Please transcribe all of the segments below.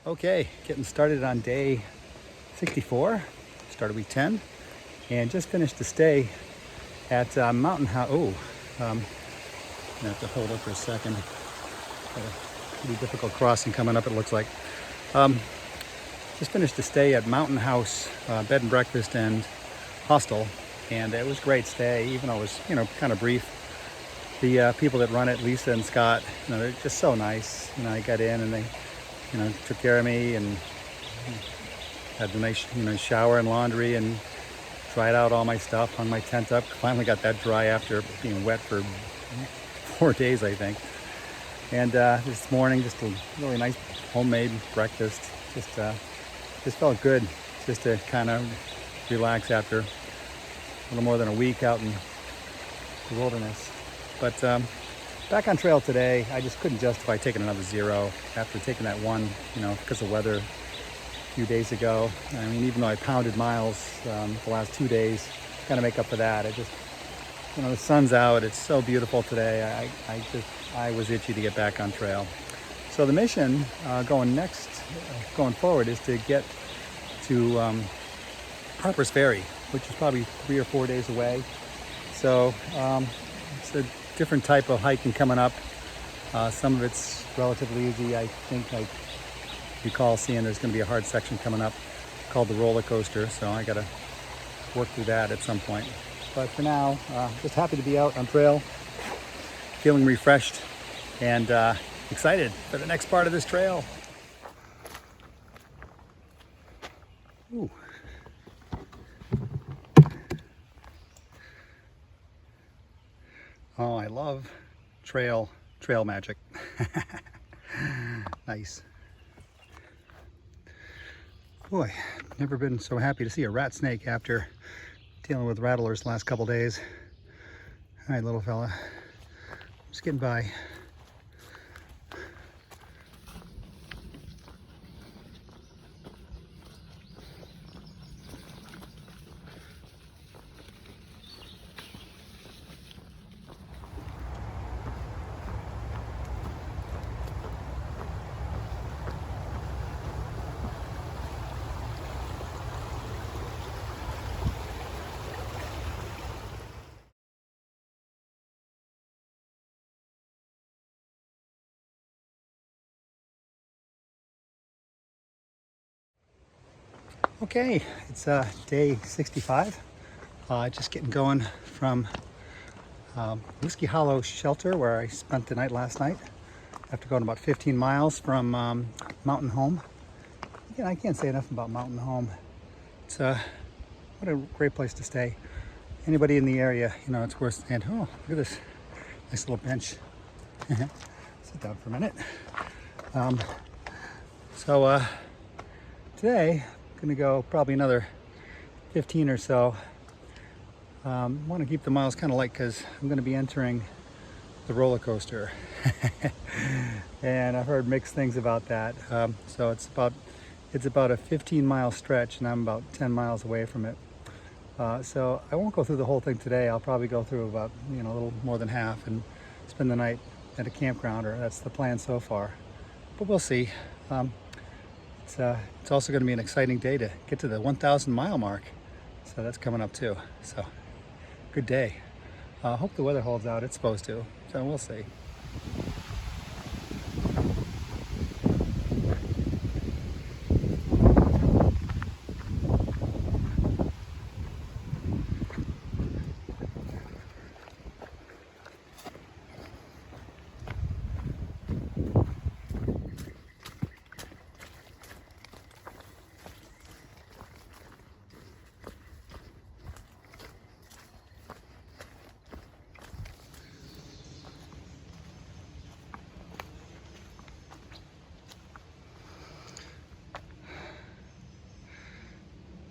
Okay, getting started on day 64, started week 10, and just finished the stay at Mountain House. I'm gonna have to hold up for a second. Got a pretty difficult crossing coming up, it looks like. Um, just finished the stay at Mountain House Bed and Breakfast and Hostel, and it was a great stay, even though it was, kind of brief. The people that run it, Lisa and Scott, they're just so nice. I got in and they, took care of me and had the nice, shower and laundry and dried out all my stuff, hung my tent up. Finally got that dry after being wet for 4 days, I think. And this morning, just a really nice homemade breakfast. Just felt good just to kind of relax after a little more than a week out in the wilderness. But back on trail today, I just couldn't justify taking another zero after taking that one, because of weather a few days ago. I mean, even though I pounded miles the last 2 days, kind of make up for that. I just, the sun's out. It's so beautiful today. I was itchy to get back on trail. So the mission going forward is to get to Harper's Ferry, which is probably 3 or 4 days away. So it's a different type of hiking coming up. Some of it's relatively easy. I think I recall seeing there's going to be a hard section coming up called the roller coaster, so I got to work through that at some point. But for now, just happy to be out on trail, feeling refreshed and excited for the next part of this trail. Ooh. Oh, I love trail magic. Nice. Boy, never been so happy to see a rat snake after dealing with rattlers the last couple days. All right, little fella, just getting by. Okay, it's day 65. Just getting going from Whiskey Hollow Shelter, where I spent the night last night, after going about 15 miles from Mountain Home. Again, I can't say enough about Mountain Home. It's what a great place to stay. Anybody in the area, it's worth staying. Oh, look at this nice little bench. Sit down for a minute. So today, I'm gonna go probably another 15 or so. Want to keep the miles kind of light because I'm going to be entering the roller coaster. And I've heard mixed things about that. So it's about a 15-mile stretch, and I'm about 10 miles away from it. So I won't go through the whole thing today. I'll probably go through about a little more than half and spend the night at a campground, or that's the plan so far. But we'll see. It's also going to be an exciting day to get to the 1,000 mile mark. So that's coming up too. So good day. Hope the weather holds out. It's supposed to. So we'll see.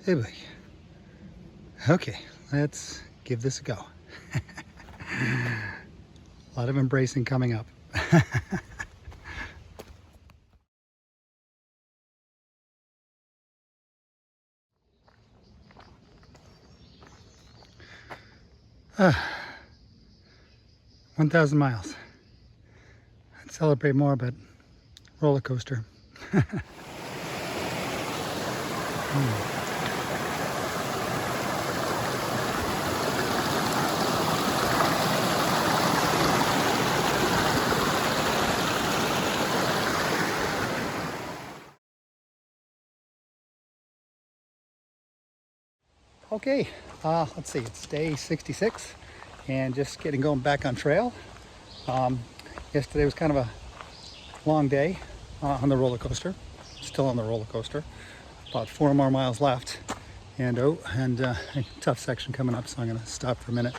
Hey, buddy. Okay, let's give this a go. A lot of embracing coming up. uh, 1,000 miles. I'd celebrate more, but roller coaster. Okay, let's see, it's day 66 and just going back on trail. Yesterday was kind of a long day on the roller coaster, still on the roller coaster. About 4 more miles left, and a tough section coming up, so I'm gonna stop for a minute.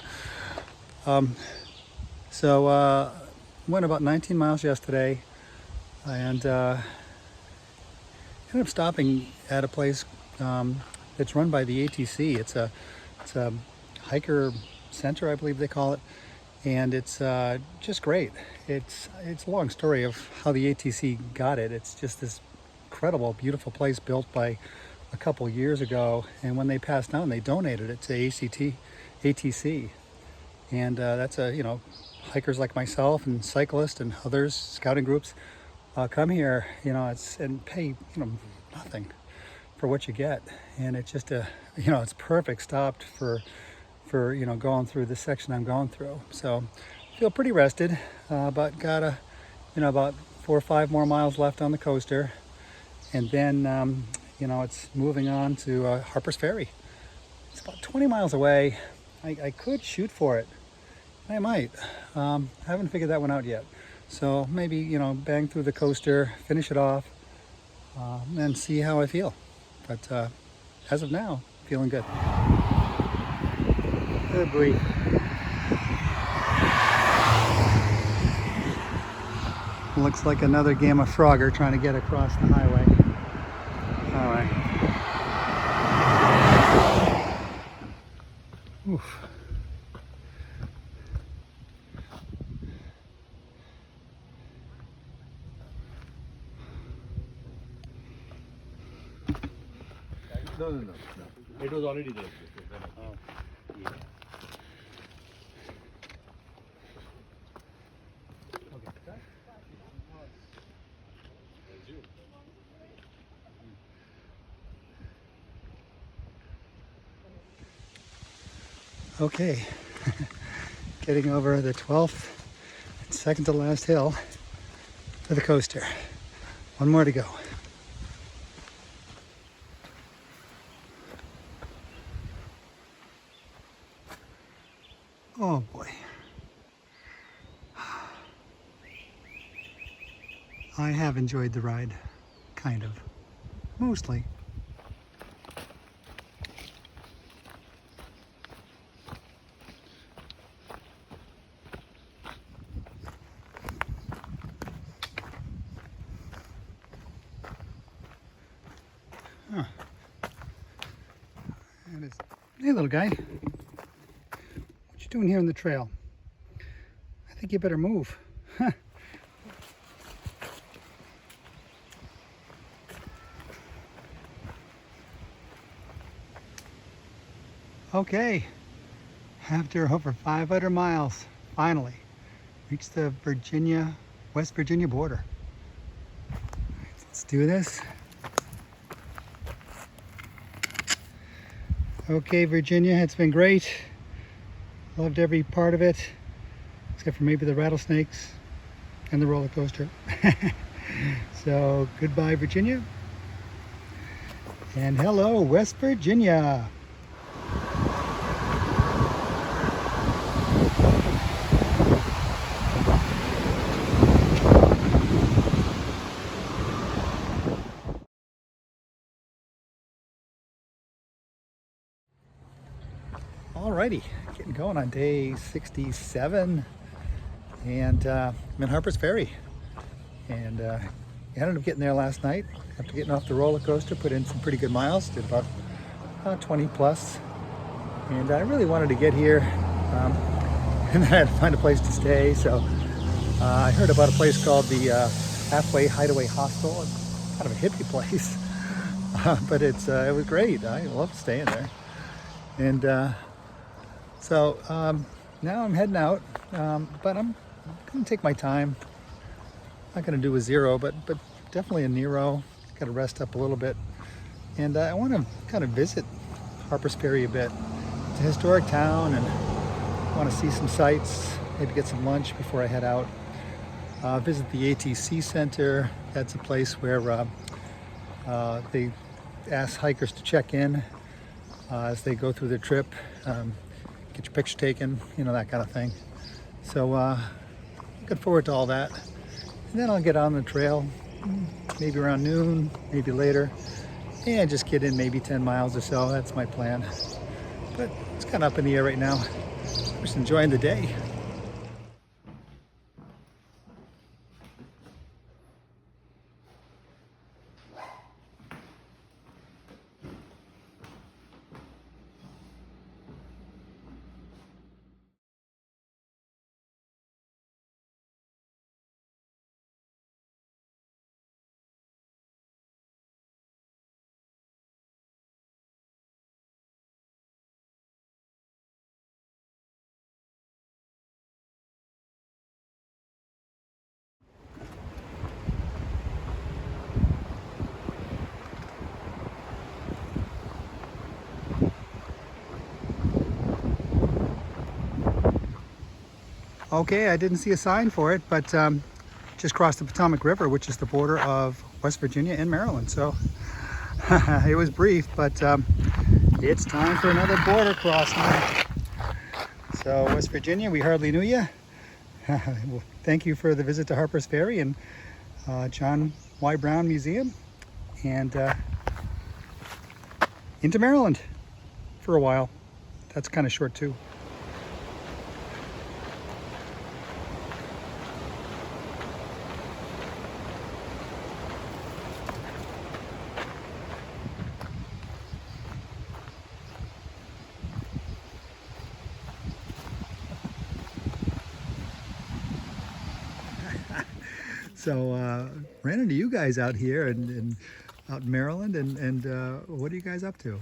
Went about 19 miles yesterday, and ended up stopping at a place it's run by the ATC. It's a hiker center, I believe they call it, and it's just great. It's a long story of how the ATC got it. It's just this incredible, beautiful place built by a couple years ago, and when they passed on, they donated it to ATC, and that's hikers like myself and cyclists and others, scouting groups, come here, and pay nothing for what you get, and it's just it's perfect stop for going through the section I'm going through. So feel pretty rested, but got about 4 or 5 more miles left on the coaster, and then it's moving on to Harper's Ferry. It's about 20 miles away. I could shoot for it. I might. I haven't figured that one out yet. So maybe bang through the coaster, finish it off, and see how I feel. But as of now, feeling good. Good boy. Looks like another Gamma Frogger trying to get across the highway. All right. Oof. No. It was already there. Oh. Yeah. Okay. Getting over the 12th and second to last hill to the coaster. One more to go. Oh boy. I have enjoyed the ride, kind of, mostly. Huh. Hey little guy. What you doing here in the trail? I think you better move. Okay, after over 500 miles, finally reached the West Virginia border. Let's do this. Okay, Virginia, it's been great. Loved every part of it, except for maybe the rattlesnakes and the roller coaster. So goodbye, Virginia. And hello, West Virginia. Alrighty, getting going on day 67, and I'm in Harper's Ferry, and I ended up getting there last night after getting off the roller coaster. Put in some pretty good miles, did about 20 plus, and I really wanted to get here, and then I had to find a place to stay. So I heard about a place called the Halfway Hideaway Hostel. It's kind of a hippie place, but it was great. I loved staying there, and so now I'm heading out, but I'm gonna take my time. Not gonna do a zero, but definitely a Nero. Got to rest up a little bit, And I want to kind of visit Harpers Ferry a bit. It's a historic town, and I want to see some sights, maybe get some lunch before I head out. Visit the ATC Center. That's a place where they ask hikers to check in as they go through their trip, get your picture taken, that kind of thing. So looking forward to all that. And then I'll get on the trail, maybe around noon, maybe later, and just get in maybe 10 miles or so. That's my plan. But it's kind of up in the air right now. Just enjoying the day. Okay, I didn't see a sign for it, but just crossed the Potomac River, which is the border of West Virginia and Maryland. So it was brief, but it's time for another border crossing. So West Virginia, we hardly knew you. Well, thank you for the visit to Harpers Ferry and John Y. Brown Museum, and into Maryland for a while. That's kind of short too. So ran into you guys out here and out in Maryland, and what are you guys up to?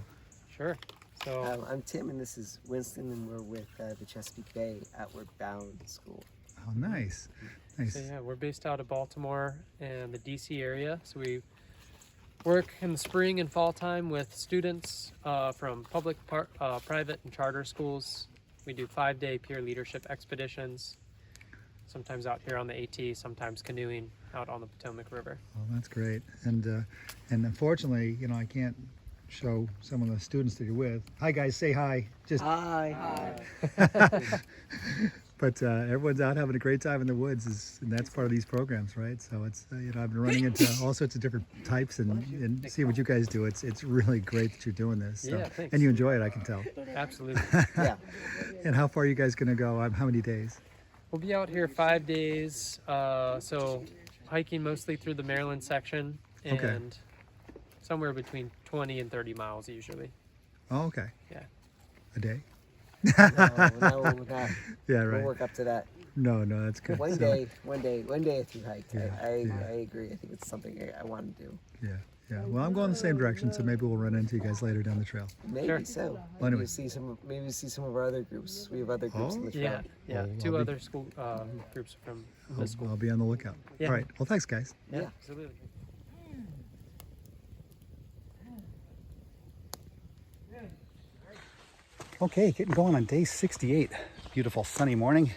Sure. So I'm Tim, and this is Winston, and we're with the Chesapeake Bay Outward Bound School. Oh, nice, nice. So yeah, we're based out of Baltimore and the DC area. So we work in the spring and fall time with students from public, private, and charter schools. We do 5-day peer leadership expeditions, sometimes out here on the AT, sometimes canoeing out on the Potomac River. Oh, that's great. And unfortunately, I can't show some of the students that you're with. Hi guys, say hi. Just Hi. But everyone's out having a great time in the woods, and that's part of these programs, right? So it's I've been running into all sorts of different types and see what you guys do. It's really great that you're doing this. So. Yeah, thanks. And you enjoy it, I can tell. Absolutely. Yeah. And how far are you guys going to go? How many days? We'll be out here 5 days. So hiking mostly through the Maryland section, and Okay. somewhere between 20 and 30 miles usually. Oh, okay. Yeah. A day? No, we're not. Yeah, We'll right. work up to that. No, that's good. One So, day a through hike. Yeah, I yeah. agree. I think it's something I want to do. Yeah, yeah. Well, I'm going the same direction, so maybe we'll run into you guys later down the trail. Maybe Sure. so. Well, Maybe anyway. Maybe see some of our other groups. We have other groups in the trail. Yeah. Well, Two I'll be- other school groups from the school. I'll be on the lookout. Yeah. All right. Well, thanks, guys. Yeah. Absolutely. Okay, getting going on day 68. Beautiful sunny morning.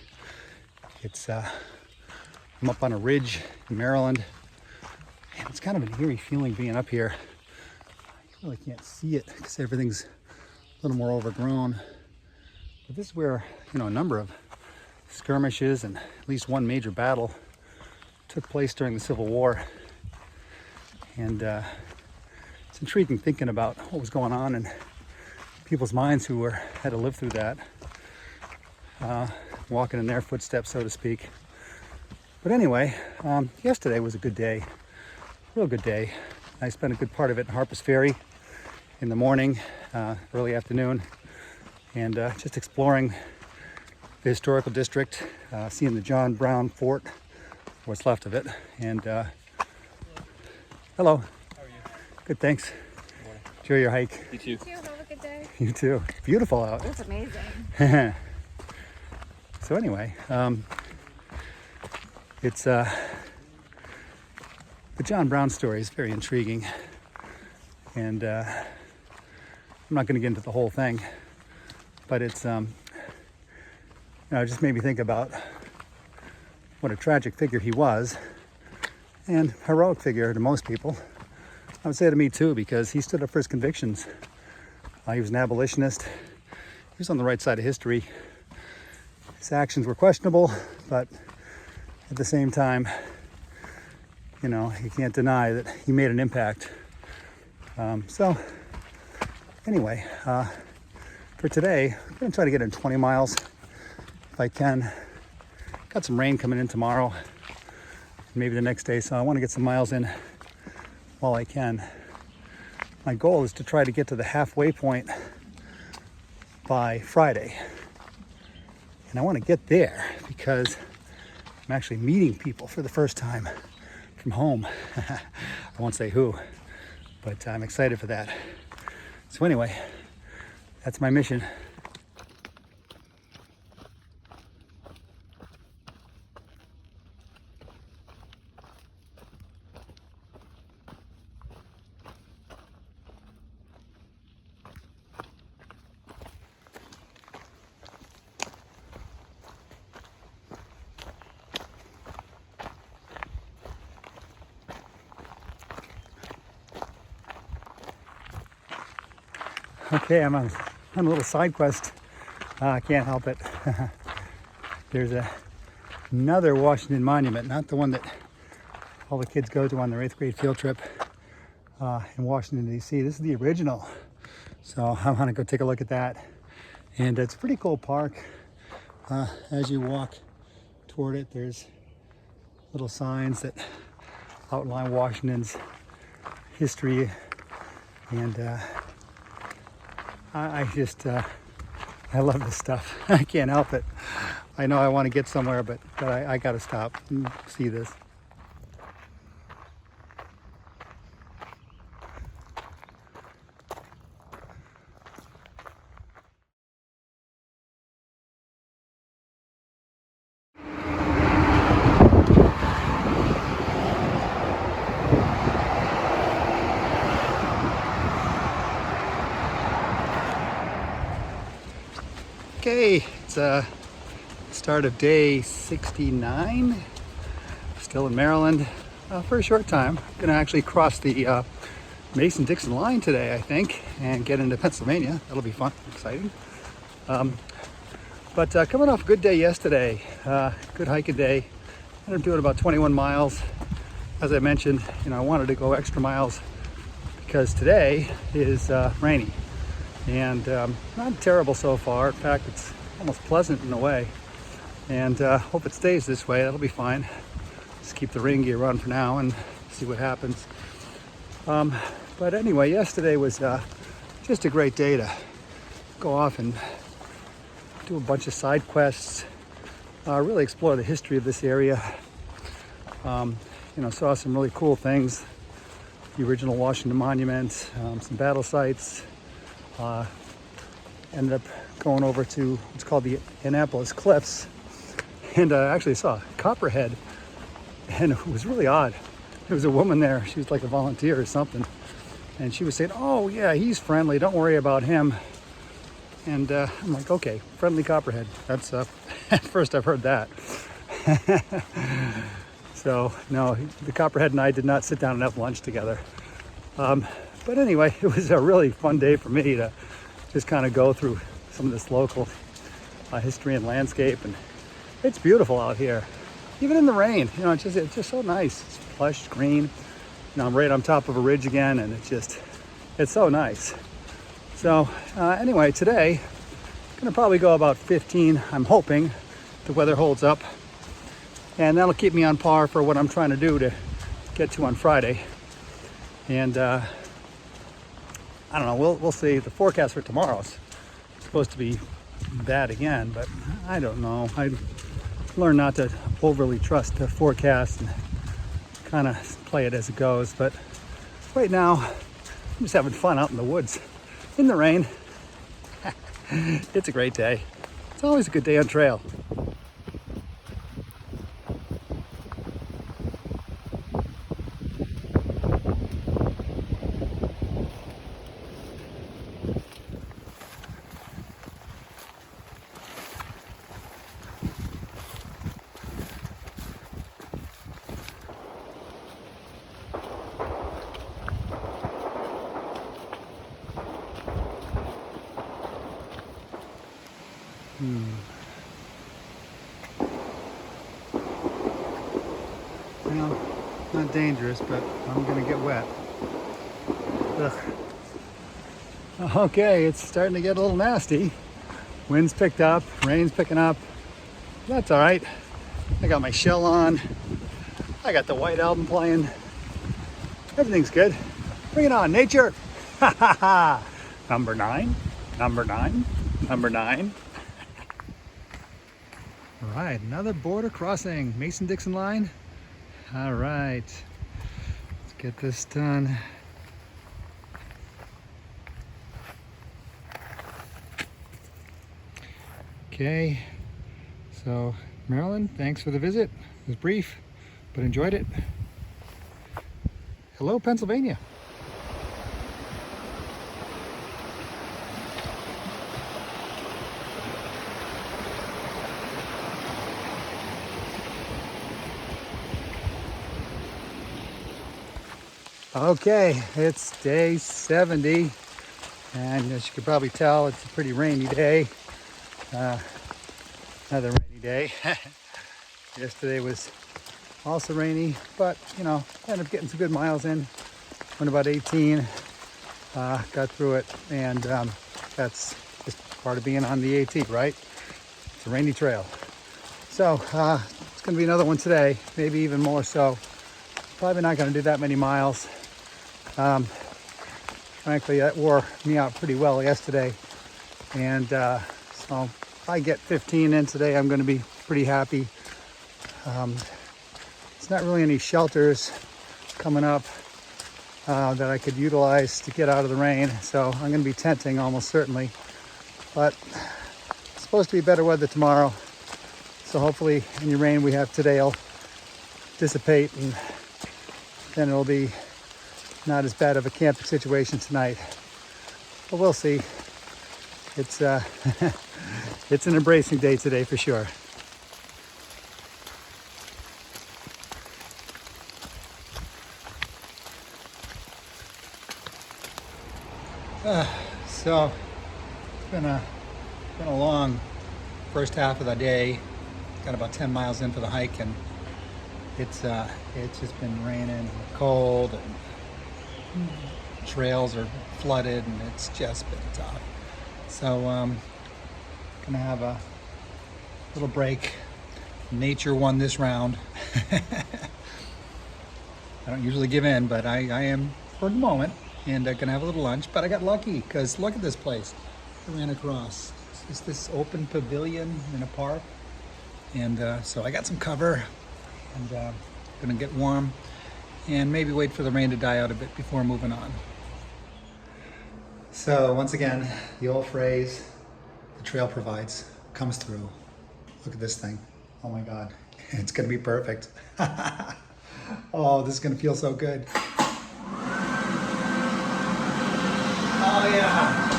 It's I'm up on a ridge in Maryland, and it's kind of an eerie feeling being up here. You really can't see it because everything's a little more overgrown. But this is where a number of skirmishes and at least one major battle took place during the Civil War, and it's intriguing thinking about what was going on in people's minds who had to live through that, walking in their footsteps, so to speak. But anyway, yesterday was a good day, real good day. I spent a good part of it in Harpers Ferry in the morning, early afternoon, and just exploring the historical district, seeing the John Brown Fort, what's left of it. And hello. How are you? Good, thanks. Enjoy your hike. You too. Have a good day. You too. Beautiful out. It's amazing. So anyway, it's the John Brown story is very intriguing. And I'm not going to get into the whole thing, but it's it just made me think about what a tragic figure he was, and heroic figure to most people. I would say to me too, because he stood up for his convictions. He was an abolitionist. He was on the right side of history. His actions were questionable, but at the same time, you can't deny that he made an impact. So anyway, for today, I'm going to try to get in 20 miles if I can. Got some rain coming in tomorrow, maybe the next day, so I want to get some miles in while I can. My goal is to try to get to the halfway point by Friday. And I want to get there because I'm actually meeting people for the first time from home. I won't say who, but I'm excited for that. So anyway, that's my mission. Okay, I'm on a little side quest. I can't help it. There's another Washington monument, not the one that all the kids go to on their 8th grade field trip in Washington, D.C. This is the original. So I want to go take a look at that. And it's a pretty cool park. As you walk toward it, there's little signs that outline Washington's history. And I love this stuff. I can't help it. I know I want to get somewhere, but I got to stop and see this. Okay, it's start of day 69, still in Maryland for a short time. I'm gonna actually cross the Mason-Dixon line today, I think, and get into Pennsylvania. That'll be fun, exciting. But coming off a good day yesterday, good hiking day. Ended up doing about 21 miles. As I mentioned, I wanted to go extra miles because today is rainy. And not terrible so far. In fact, it's almost pleasant in a way. And hope it stays this way. That'll be fine. Just keep the rain gear on for now and see what happens. But anyway, yesterday was just a great day to go off and do a bunch of side quests. Really explore the history of this area. Saw some really cool things. The original Washington Monument, some battle sites. Ended up going over to what's called the Annapolis Cliffs, and actually saw a copperhead, and it was really odd. There was a woman there. She was like a volunteer or something, and she was saying, "Oh yeah, he's friendly. Don't worry about him." And I'm like, "Okay, friendly copperhead. That's at first I've heard that." So no, the copperhead and I did not sit down and have lunch together. But anyway, it was a really fun day for me to just kind of go through some of this local history and landscape, and it's beautiful out here, even in the rain. It's just so nice. It's plush green. I'm right on top of a ridge again, and it's so nice. So anyway, today I'm gonna probably go about 15. I'm hoping the weather holds up, and that'll keep me on par for what I'm trying to do to get to on Friday. And I don't know, we'll see. The forecast for tomorrow is supposed to be bad again, but I don't know. I learned not to overly trust the forecast and kind of play it as it goes. But right now, I'm just having fun out in the woods, in the rain. It's a great day. It's always a good day on trail. Well, not dangerous, but I'm gonna get wet. Ugh. Okay, it's starting to get a little nasty. Wind's picked up, rain's picking up. That's all right. I got my shell on. I got the White Album playing. Everything's good. Bring it on, nature. Ha ha ha. Number 9, number 9, number 9. All right, another border crossing. Mason-Dixon line. All right, let's get this done. Okay, so Marilyn, thanks for the visit. It was brief, but enjoyed it. Hello, Pennsylvania. Okay, it's day 70, and as you can probably tell, it's a pretty rainy day. Another rainy day. Yesterday was also rainy, but you know, ended up getting some good miles in. Went about 18, got through it, and that's just part of being on the AT, right? It's a rainy trail. So it's gonna be another one today, maybe even more so. Probably not gonna do that many miles. Frankly, that wore me out pretty well yesterday, and so if I get 15 in today, I'm going to be pretty happy. There's not really any shelters coming up that I could utilize to get out of the rain, so I'm going to be tenting almost certainly. But it's supposed to be better weather tomorrow, so hopefully any rain we have today will dissipate, and then it'll be not as bad of a camping situation tonight. But we'll see. It's it's an embracing day today for sure. So it's been a long first half of the day. Got about 10 miles in for the hike, and it's just been raining and cold, and trails are flooded, and it's just been tough. So gonna have a little break. Nature won this round. I don't usually give in, but I am for the moment, and gonna have a little lunch. But I got lucky because look at this place I ran across. It's this open pavilion in a park, and so I got some cover, and gonna get warm and maybe wait for the rain to die out a bit before moving on. So once again, the old phrase, the trail provides, comes through. Look at this thing. Oh my God, it's gonna be perfect. Oh, this is gonna feel so good. Oh yeah.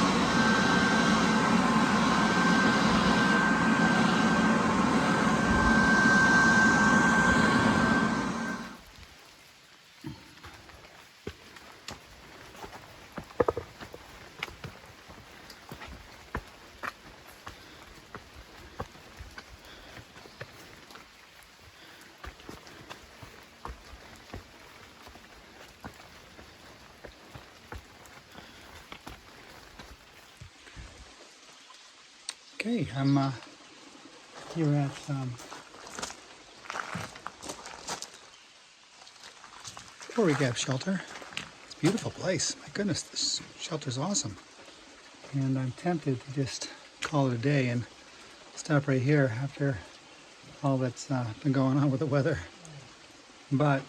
Okay, I'm here at Quarry Gap Shelter. It's a beautiful place. My goodness, this shelter's awesome. And I'm tempted to just call it a day and stop right here after all that's been going on with the weather. But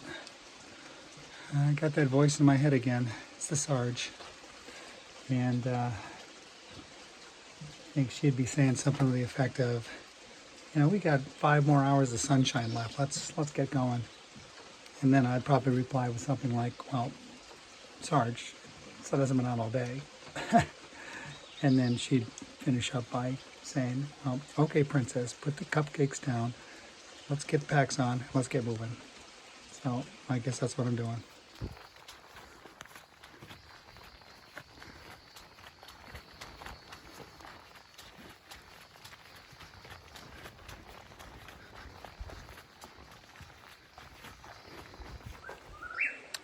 I got that voice in my head again. It's the Sarge. And I think she'd be saying something to the effect of, you know, we got 5 more hours of sunshine left. Let's get going. And then I'd probably reply with something like, well, Sarge, sun hasn't been out all day. And then she'd finish up by saying, well, okay, princess, put the cupcakes down. Let's get the packs on. Let's get moving. So I guess that's what I'm doing.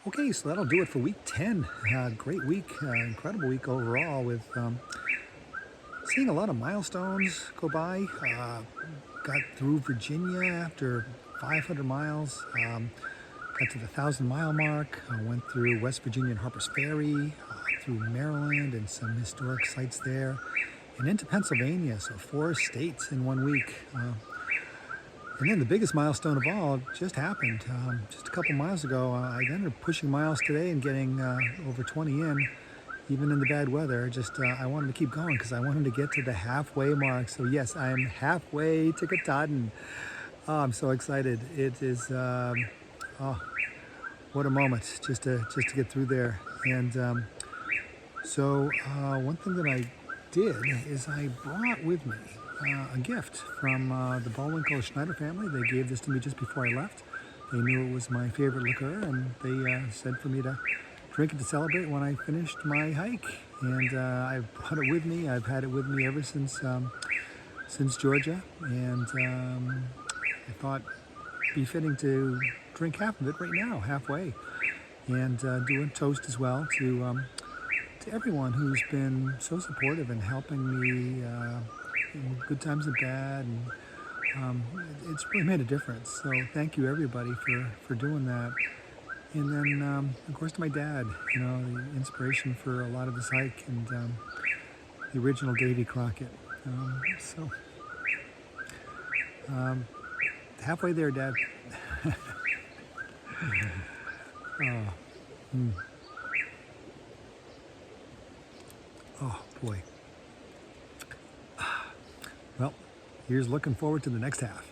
Okay, so that'll do it for week 10. Great week, incredible week overall with seeing a lot of milestones go by. Got through Virginia after 500 miles. Got to the 1,000-mile mark. Went through West Virginia and Harper's Ferry, through Maryland and some historic sites there, and into Pennsylvania. So 4 states in 1 week. And then the biggest milestone of all just happened. Just a couple miles ago, I ended up pushing miles today and getting over 20 in, even in the bad weather. Just I wanted to keep going because I wanted to get to the halfway mark. So yes, I am halfway to Katahdin. Oh, I'm so excited. It is, oh, what a moment just to get through there. And so one thing that I did is I brought with me a gift from the Bullwinkle Schneider family. They gave this to me just before I left. They knew it was my favorite liqueur, and they said for me to drink it to celebrate when I finished my hike. And I brought it with me. I've had it with me ever since Georgia, and I thought it'd be fitting to drink half of it right now, halfway, and do a toast as well to everyone who's been so supportive and helping me in good times and bad, and it's really made a difference. So thank you everybody for doing that. And then of course to my dad, you know, the inspiration for a lot of this hike, and the original Davy Crockett. Halfway there, Dad. Oh boy. Well, here's looking forward to the next half.